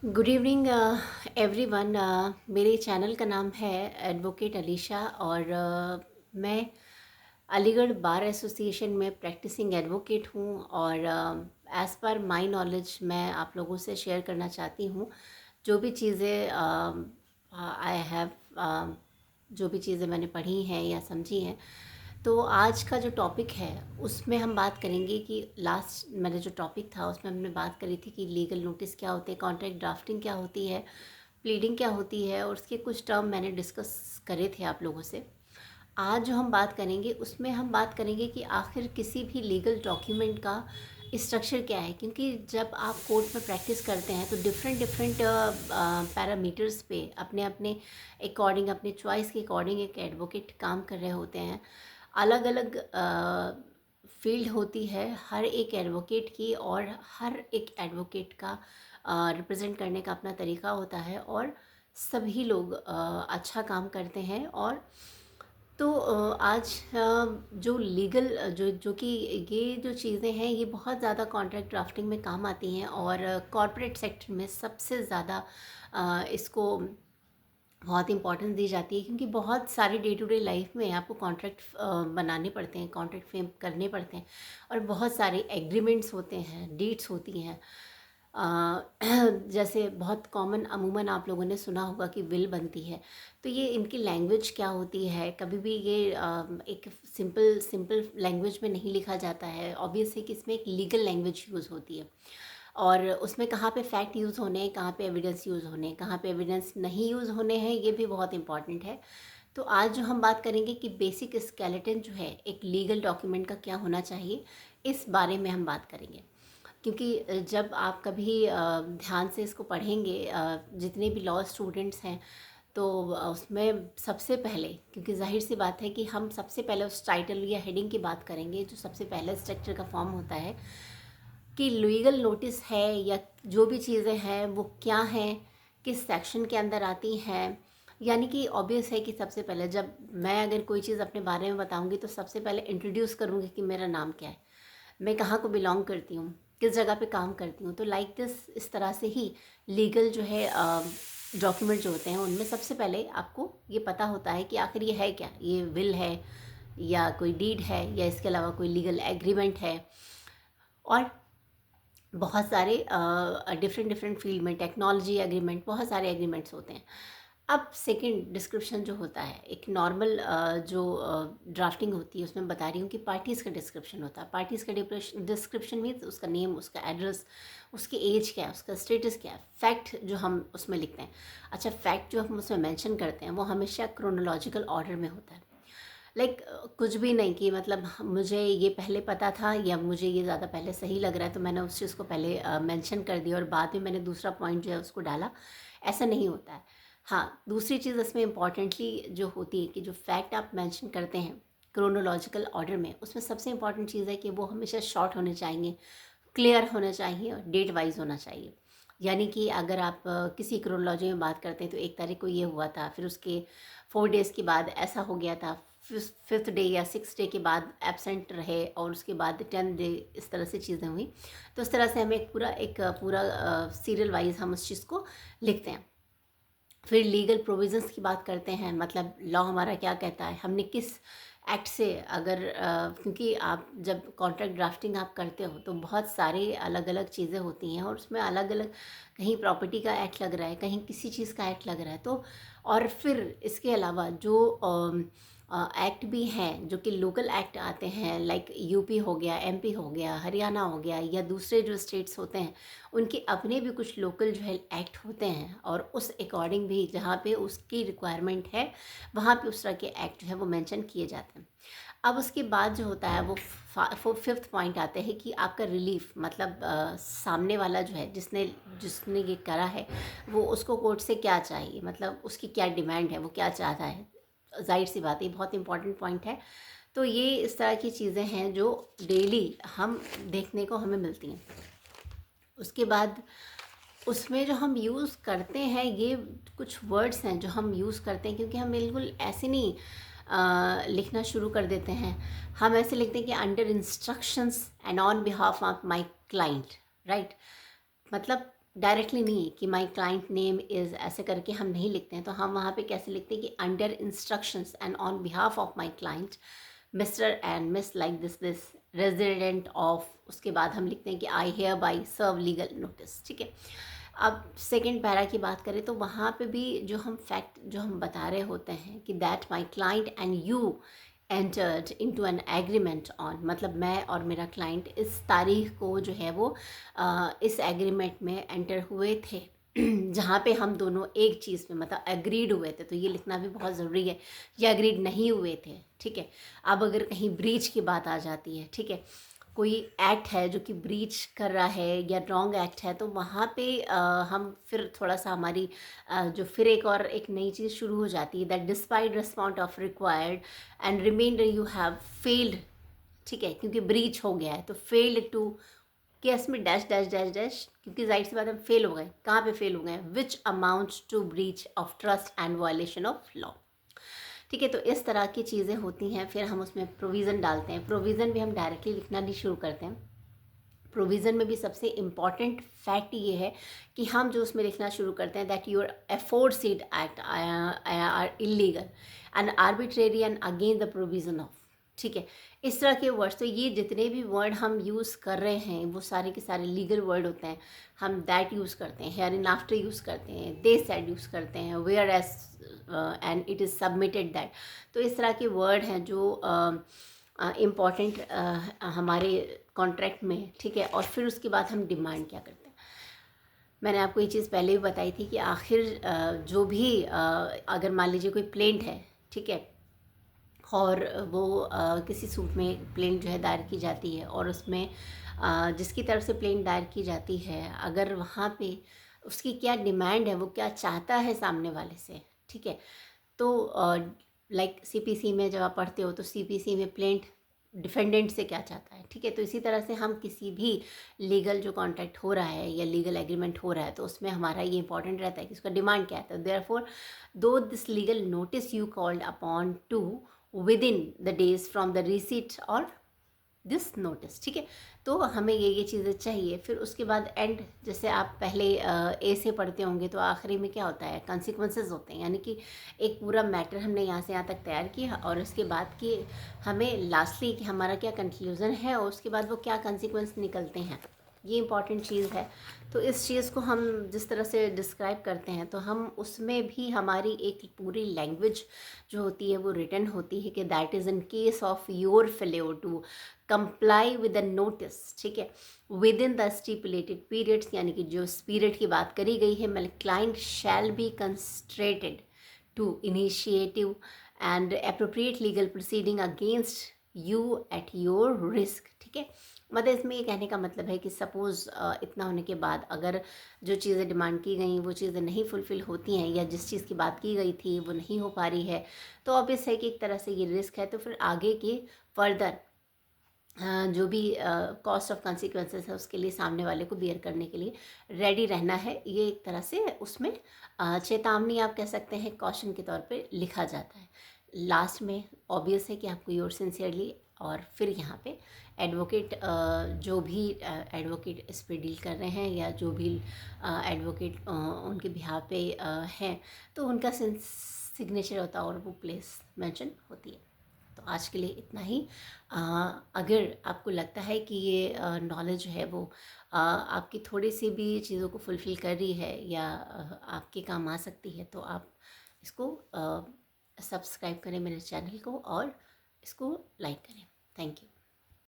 Good evening everyone. मेरे channel का नाम है एडवोकेट अलीशा और मैं अलीगढ़ बार एसोसिएशन में प्रैक्टिसिंग एडवोकेट हूँ और एज़ पर माय नॉलेज मैं आप लोगों से शेयर करना चाहती हूँ जो भी चीज़ें आई हैव जो भी चीज़ें मैंने पढ़ी हैं या समझी हैं। तो आज का जो टॉपिक है उसमें हम बात करेंगे कि लास्ट मेरा जो टॉपिक था उसमें हमने बात करी थी कि लीगल नोटिस क्या होते हैं, कॉन्ट्रैक्ट ड्राफ्टिंग क्या होती है, प्लीडिंग क्या होती है और उसके कुछ टर्म मैंने डिस्कस करे थे आप लोगों से। आज जो हम बात करेंगे उसमें हम बात करेंगे कि आखिर किसी भी लीगल डॉक्यूमेंट का स्ट्रक्चर क्या है, क्योंकि जब आप कोर्ट में प्रैक्टिस करते हैं तो डिफरेंट डिफरेंट पैरामीटर्स पे अपने अपने अकॉर्डिंग, अपने चॉइस के अकॉर्डिंग एक एडवोकेट काम कर रहे होते हैं। अलग अलग फील्ड होती है हर एक एडवोकेट की और हर एक एडवोकेट का रिप्रेजेंट करने का अपना तरीका होता है और सभी लोग अच्छा काम करते हैं। और तो आज जो लीगल जो जो कि ये जो चीज़ें हैं ये बहुत ज़्यादा कॉन्ट्रैक्ट ड्राफ्टिंग में काम आती हैं और कॉरपोरेट सेक्टर में सबसे ज़्यादा इसको बहुत इंपॉर्टेंस दी जाती है, क्योंकि बहुत सारी डे टू डे लाइफ में आपको कॉन्ट्रैक्ट बनाने पड़ते हैं, कॉन्ट्रैक्ट फ्रेम करने पड़ते हैं और बहुत सारे एग्रीमेंट्स होते हैं, डीड्स होती हैं। जैसे बहुत कॉमन अमूमन आप लोगों ने सुना होगा कि विल बनती है। तो ये इनकी लैंग्वेज क्या होती है, कभी भी ये एक सिंपल सिंपल लैंग्वेज में नहीं लिखा जाता है। ऑब्वियस है कि इसमें एक लीगल लैंग्वेज यूज़ होती है और उसमें कहाँ पे फैक्ट यूज़ होने हैं, कहाँ पे एविडेंस यूज़ होने हैं, कहाँ पे एविडेंस नहीं यूज़ होने हैं, ये भी बहुत इंपॉर्टेंट है। तो आज जो हम बात करेंगे कि बेसिक स्केलेटन जो है एक लीगल डॉक्यूमेंट का क्या होना चाहिए, इस बारे में हम बात करेंगे। क्योंकि जब आप कभी ध्यान से इसको पढ़ेंगे, जितने भी लॉ स्टूडेंट्स हैं तो उसमें सबसे पहले, क्योंकि जाहिर सी बात है कि हम सबसे पहले उस टाइटल या हेडिंग की बात करेंगे जो सबसे पहले स्ट्रक्चर का फॉर्म होता है कि लीगल नोटिस है या जो भी चीज़ें हैं वो क्या हैं, किस सेक्शन के अंदर आती हैं। यानी कि ऑब्वियस है कि सबसे पहले जब मैं अगर कोई चीज़ अपने बारे में बताऊंगी तो सबसे पहले इंट्रोड्यूस करूंगी कि मेरा नाम क्या है, मैं कहाँ को बिलोंग करती हूँ, किस जगह पे काम करती हूँ। तो लाइक दिस, इस तरह से ही लीगल जो है डॉक्यूमेंट जो होते हैं उनमें सबसे पहले आपको ये पता होता है कि आखिर ये है क्या, ये विल है या कोई डीड है या इसके अलावा कोई लीगल एग्रीमेंट है। और बहुत सारे डिफरेंट डिफरेंट फील्ड में टेक्नोलॉजी एग्रीमेंट, बहुत सारे एग्रीमेंट्स होते हैं। अब सेकंड डिस्क्रिप्शन जो होता है, एक नॉर्मल जो ड्राफ्टिंग होती है उसमें बता रही हूँ कि पार्टीज़ का डिस्क्रिप्शन होता है। पार्टीज़ का डिस्क्रिप्शन मीन्स उसका नेम, उसका एड्रेस, उसकी एज क्या है, उसका स्टेटस क्या है, फैक्ट जो हम उसमें लिखते हैं। अच्छा, फैक्ट जो हम उसमें मेंशन करते हैं वो हमेशा क्रोनोलॉजिकल ऑर्डर में होता है। लाइक कुछ भी नहीं कि मतलब मुझे ये पहले पता था या मुझे ये ज़्यादा पहले सही लग रहा है तो मैंने उस चीज़ को पहले मेंशन कर दिया और बाद में मैंने दूसरा पॉइंट जो है उसको डाला, ऐसा नहीं होता है। हाँ, दूसरी चीज़ इसमें इम्पॉर्टेंटली जो होती है कि जो फैक्ट आप मेंशन करते हैं क्रोनोलॉजिकल ऑर्डर में, उसमें सबसे इम्पॉर्टेंट चीज़ है कि वो हमेशा शॉर्ट होने चाहिए, क्लियर होना चाहिए और डेट वाइज होना चाहिए। यानी कि अगर आप किसी क्रोनोलॉजी में बात करते हैं तो 1 तारीख को ये हुआ था, फिर उसके 4 डेज़ के बाद ऐसा हो गया था, फिफ्थ डे या 6 डे के बाद एबसेंट रहे और उसके बाद 10 डे, इस तरह से चीज़ें हुई। तो इस तरह से हमें एक पूरा सीरियल वाइज हम उस चीज़ को लिखते हैं। फिर लीगल प्रोविजंस की बात करते हैं, मतलब लॉ हमारा क्या कहता है, हमने किस एक्ट से अगर क्योंकि आप जब कॉन्ट्रैक्ट ड्राफ्टिंग आप करते हो तो बहुत सारी अलग अलग चीज़ें होती हैं और उसमें अलग अलग, कहीं प्रॉपर्टी का एक्ट लग रहा है, कहीं किसी चीज़ का एक्ट लग रहा है। तो और फिर इसके अलावा जो एक्ट भी हैं जो कि लोकल एक्ट आते हैं, लाइक यूपी हो गया, एमपी हो गया, हरियाणा हो गया या दूसरे जो स्टेट्स होते हैं, उनके अपने भी कुछ लोकल जो है एक्ट होते हैं और उस अकॉर्डिंग भी जहाँ पे उसकी रिक्वायरमेंट है वहाँ पे उस तरह के एक्ट जो है वो मेंशन किए जाते हैं। अब उसके बाद जो होता है वो फिफ्थ पॉइंट आते हैं कि आपका रिलीफ, मतलब सामने वाला जो है जिसने जिसने ये करा है वो, उसको कोर्ट से क्या चाहिए, मतलब उसकी क्या डिमांड है, वो क्या चाहता है। जाहिर सी बात है, ये बहुत इंपॉर्टेंट पॉइंट है। तो ये इस तरह की चीज़ें हैं जो डेली हम देखने को हमें मिलती हैं। उसके बाद उसमें जो हम यूज़ करते हैं, ये कुछ वर्ड्स हैं जो हम यूज़ करते हैं, क्योंकि हम बिल्कुल ऐसे नहीं लिखना शुरू कर देते हैं। हम ऐसे लिखते हैं कि under instructions and on behalf of my client, right. मतलब डायरेक्टली नहीं कि माई क्लाइंट नेम इज़ ऐसे करके हम नहीं लिखते हैं, तो हम वहाँ पे कैसे लिखते हैं कि under instructions and on behalf of my client mister and miss like this resident of, उसके बाद हम लिखते हैं कि I hereby serve legal notice. ठीक है, अब सेकेंड पैरा की बात करें तो वहाँ पे भी जो हम फैक्ट जो हम बता रहे होते हैं कि that my client and you entered into an agreement on, मतलब मैं और मेरा क्लाइंट इस तारीख को जो है वो इस एग्रीमेंट में एंटर हुए थे जहाँ पे हम दोनों एक चीज़ पे मतलब एग्रीड हुए थे। तो ये लिखना भी बहुत ज़रूरी है, ये एग्रीड नहीं हुए थे। ठीक है, अब अगर कहीं ब्रीच की बात आ जाती है, ठीक है, कोई एक्ट है जो कि ब्रीच कर रहा है या रॉन्ग एक्ट है, तो वहाँ पे हम फिर थोड़ा सा हमारी जो फिर एक और एक नई चीज़ शुरू हो जाती है, that despite respond of required and reminder you have failed. ठीक है, क्योंकि ब्रीच हो गया है तो फेल्ड टू, केस में डैश डैश डैश डैश, क्योंकि जाहिर सी बात हम फेल हो गए। कहाँ पे फेल हो गए? Which amounts to breach of trust and violation of law. ठीक है, तो इस तरह की चीज़ें होती हैं। फिर हम उसमें प्रोविज़न डालते हैं। प्रोविज़न भी हम डायरेक्टली लिखना नहीं शुरू करते हैं। प्रोविज़न में भी सबसे इम्पॉर्टेंट फैक्ट ये है कि हम जो उसमें लिखना शुरू करते हैं that your aforesaid act are illegal and arbitrary and against the provision of. ठीक है, इस तरह के वर्ड्स, तो ये जितने भी वर्ड हम यूज़ कर रहे हैं वो सारे के सारे लीगल वर्ड होते हैं। हम दैट यूज़ करते हैं, हेयर इन आफ्टर यूज़ करते हैं, दे सेड यूज़ करते हैं, whereas and it is submitted that. तो इस तरह के वर्ड हैं जो इम्पॉर्टेंट हमारे कॉन्ट्रैक्ट में। ठीक है, और फिर उसके बाद हम डिमांड क्या करते हैं। मैंने आपको ये चीज़ पहले भी बताई थी कि आखिर जो भी अगर मान लीजिए कोई प्लेंट है, ठीक है, और वो किसी सूट में प्लेंट जो है दायर की जाती है और उसमें जिसकी तरफ से प्लेंट दायर की जाती है, अगर वहाँ पे उसकी क्या डिमांड है, वो क्या चाहता है सामने वाले से। ठीक है, तो लाइक सीपीसी में जब आप पढ़ते हो तो सीपीसी में प्लेंट डिफेंडेंट से क्या चाहता है। ठीक है, तो इसी तरह से हम किसी भी लीगल जो कॉन्ट्रैक्ट हो रहा है या लीगल एग्रीमेंट हो रहा है तो उसमें हमारा ये इंपॉर्टेंट रहता है कि उसका डिमांड क्या है। देयरफॉर दो this legal notice you called upon two with in the days from the receipt और दिस नोटिस। ठीक है, तो हमें ये चीज़ें चाहिए। फिर उसके बाद एंड, जैसे आप पहले ए से पढ़ते होंगे तो आखिरी में क्या होता है, कॉन्सिक्वेंसेस होते हैं, यानी कि एक पूरा मैटर हमने यहाँ से यहाँ तक तैयार किया और उसके बाद कि हमें लास्टली कि हमारा क्या कंक्लूज़न है और उसके बाद वो क्या कॉन्सिक्वेंस निकलते हैं, ये इंपॉर्टेंट चीज़ है। तो इस चीज़ को हम जिस तरह से डिस्क्राइब करते हैं तो हम उसमें भी हमारी एक पूरी लैंग्वेज जो होती है वो रिटन होती है कि that is in case of your failure to comply with the notice. ठीक है, within the stipulated periods, यानी कि जो पीरियड की बात करी गई है, मतलब client shall be constrained to initiative and appropriate legal proceeding against you at your risk. ठीक है, मतलब इसमें ये कहने का मतलब है कि सपोज़ इतना होने के बाद अगर जो चीज़ें डिमांड की गई वो चीज़ें नहीं फुलफ़िल होती हैं या जिस चीज़ की बात की गई थी वो नहीं हो पा रही है, तो ऑब्वियस है कि एक तरह से ये रिस्क है। तो फिर आगे के फर्दर जो भी कॉस्ट ऑफ कॉन्सिक्वेंसेस है उसके लिए सामने वाले को बियर करने के लिए रेडी रहना है। ये एक तरह से उसमें चेतावनी आप कह सकते हैं, कॉशन के तौर पे लिखा जाता है। लास्ट में ऑब्वियस है कि आपको योर सिंसियरली, और फिर यहाँ पे एडवोकेट जो भी एडवोकेट इस पे डील कर रहे हैं या जो भी एडवोकेट उनके बिहाफ पे हैं, तो उनका सिग्नेचर होता है और वो प्लेस मेंशन होती है। तो आज के लिए इतना ही। अगर आपको लगता है कि ये नॉलेज है वो आपकी थोड़ी सी भी चीज़ों को फुलफ़िल कर रही है या आपके काम आ सकती है, तो आप इसको सब्सक्राइब करें मेरे चैनल को और इसको लाइक करें। Thank you.